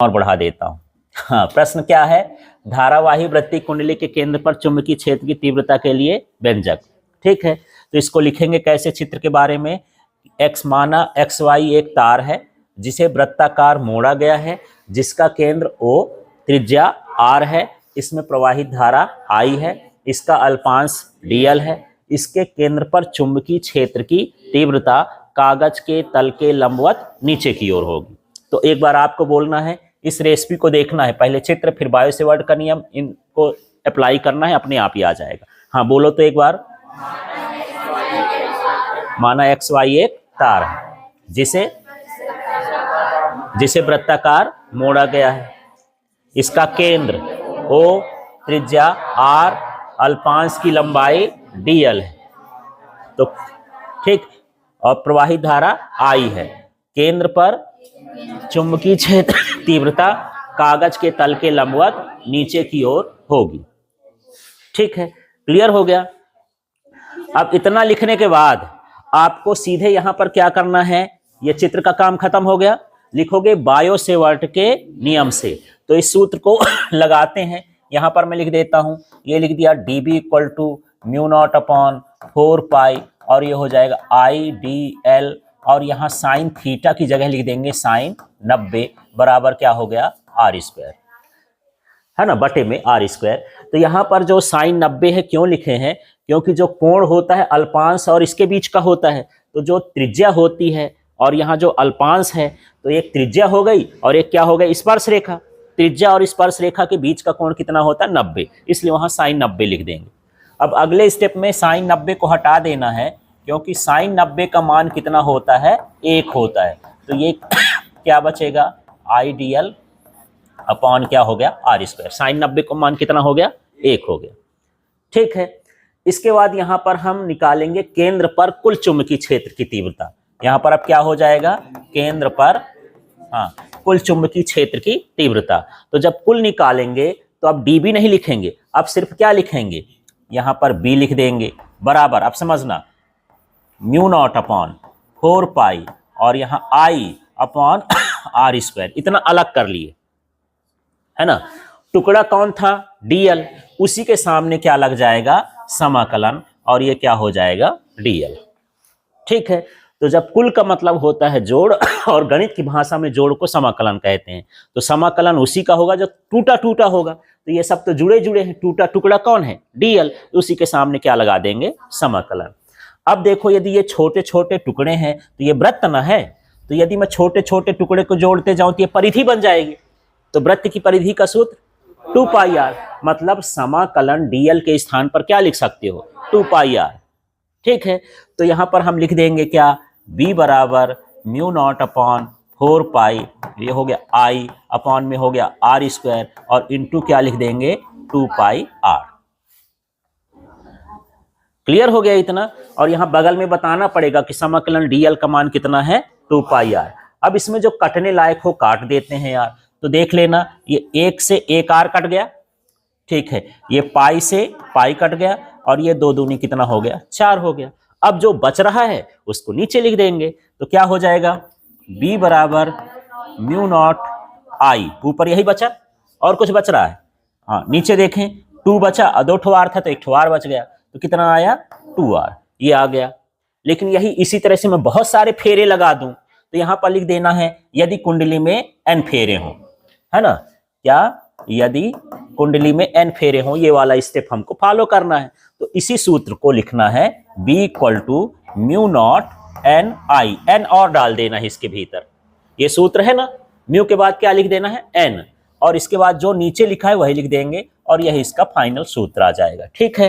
और बढ़ा देता हूं। हाँ, प्रश्न क्या है, धारावाही वृत्तीय कुंडली के केंद्र पर चुंबकीय क्षेत्र की तीव्रता के लिए व्यंजक। ठीक है, तो इसको लिखेंगे कैसे चित्र के बारे में। एक्स माना एक्स वाई एक तार है जिसे वृत्ताकार मोड़ा गया है, जिसका केंद्र O, त्रिज्या R है, इसमें प्रवाहित धारा I है, इसका अल्पांश dl है, इसके केंद्र पर चुंबकीय क्षेत्र की तीव्रता कागज के तल के लंबवत नीचे की ओर होगी। तो एक बार आपको बोलना है, इस रेसिपी को देखना है, पहले चित्र फिर बायो सेवर्ट का नियम, इनको अप्लाई करना है, अपने आप ही आ जाएगा। हाँ बोलो तो एक बार। माना एक्स वाई एक तार है जिसे वृत्ताकार मोड़ा गया है, इसका केंद्र O, त्रिज्या R, अल्पांश की लंबाई dl है, तो ठीक, और प्रवाहित धारा I है, केंद्र पर चुंबकीय क्षेत्र तीव्रता कागज के तल के लंबवत नीचे की ओर होगी। ठीक है, क्लियर हो गया। अब इतना लिखने के बाद आपको सीधे यहां पर क्या करना है, यह चित्र का काम खत्म हो गया, लिखोगे बायो सेवर्ट के नियम से। तो इस सूत्र को लगाते हैं, यहां पर मैं लिख देता हूं, ये लिख दिया dB equal to mu not upon 4 pi, और ये हो जाएगा IDL, और यहाँ साइन थीटा की जगह लिख देंगे साइन 90 बराबर क्या हो गया R स्क्वायर, है ना, बटे में R स्क्वायर। तो यहाँ पर जो साइन 90 है क्यों लिखे हैं, क्योंकि जो कोण होता है अल्पांश और इसके बीच का होता है, तो जो त्रिज्या होती है और यहाँ जो अल्पांश है, तो एक त्रिज्या हो गई और एक क्या हो गई स्पर्श रेखा। त्रिज्या और स्पर्श रेखा के बीच का कोण कितना होता है 90, इसलिए वहाँ साइन 90 लिख देंगे। अब अगले स्टेप में साइन 90 को हटा देना है, क्योंकि साइन 90 का मान कितना होता है 1 होता है, तो ये क्या बचेगा IDL अपॉन क्या हो गया R स्क्वायर। साइन 90 का मान कितना हो गया 1 हो गया। ठीक है, इसके बाद यहाँ पर हम निकालेंगे केंद्र पर कुल चुंबकीय क्षेत्र की तीव्रता। यहाँ पर अब क्या हो जाएगा, केंद्र पर हाँ कुल चुंबकीय क्षेत्र की तीव्रता। तो जब कुल निकालेंगे तो अब dB नहीं लिखेंगे, अब सिर्फ क्या लिखेंगे, यहाँ पर B लिख देंगे बराबर, अब समझना, म्यू नॉट अपॉन 4 पाई और यहाँ I अपॉन R स्क्वायर, इतना अलग कर लिए, है ना। टुकड़ा कौन था dl, उसी के सामने क्या लग जाएगा समाकलन, और ये क्या हो जाएगा dl। ठीक है, तो जब कुल का मतलब होता है जोड़, और गणित की भाषा में जोड़ को समाकलन कहते हैं, तो समाकलन उसी का होगा जो टूटा टूटा होगा। तो ये सब तो जुड़े जुड़े हैं, टूटा टुकड़ा कौन है dl, उसी के सामने क्या लगा देंगे समाकलन। अब देखो, यदि ये छोटे छोटे टुकड़े हैं तो ये वृत्त ना है, तो यदि मैं छोटे छोटे टुकड़े को जोड़ते जाऊं तो ये परिधि बन जाएगी। तो वृत्त की परिधि का सूत्र 2 पाई r, मतलब समाकलन dl के स्थान पर क्या लिख सकते हो 2 पाई r। ठीक है, तो यहां पर हम लिख देंगे क्या, b बराबर म्यू नॉट अपॉन 4 पाई, ये हो गया I अपॉन में हो गया R स्क्वायर, और इंटू क्या लिख देंगे 2 पाई r। क्लियर हो गया इतना। और यहां बगल में बताना पड़ेगा कि समाकलन dl का मान कितना है 2 पाई r। अब इसमें जो कटने लायक हो काट देते हैं यार, तो देख लेना, ये 1 से 1 r कट गया, ठीक है, ये पाई से पाई कट गया, और ये 2 दूनी कितना हो गया 4 हो गया। अब जो बच रहा है उसको नीचे लिख देंगे, तो क्या हो जाएगा b बराबर म्यू नॉट I, ऊपर यही बचा और कुछ बच रहा है, हाँ नीचे देखें 2 बचा, 2 ठो r था तो 1 ठो r बच गया, तो कितना आया 2r, ये आ गया। लेकिन यही इसी तरह से मैं बहुत सारे फेरे लगा दूं, तो यहां पर लिख देना है यदि कुंडली में n फेरे हों, है ना, क्या, यदि कुंडली में n फेरे हों, ये वाला स्टेप हमको फॉलो करना है। तो इसी सूत्र को लिखना है b equal to mu not n I, n और डाल देना है इसके भीतर, ये सूत्र है ना, म्यू के बाद क्या लिख देना है n, और इसके बाद जो नीचे लिखा है वही लिख देंगे, और यही इसका फाइनल सूत्र आ जाएगा। ठीक है।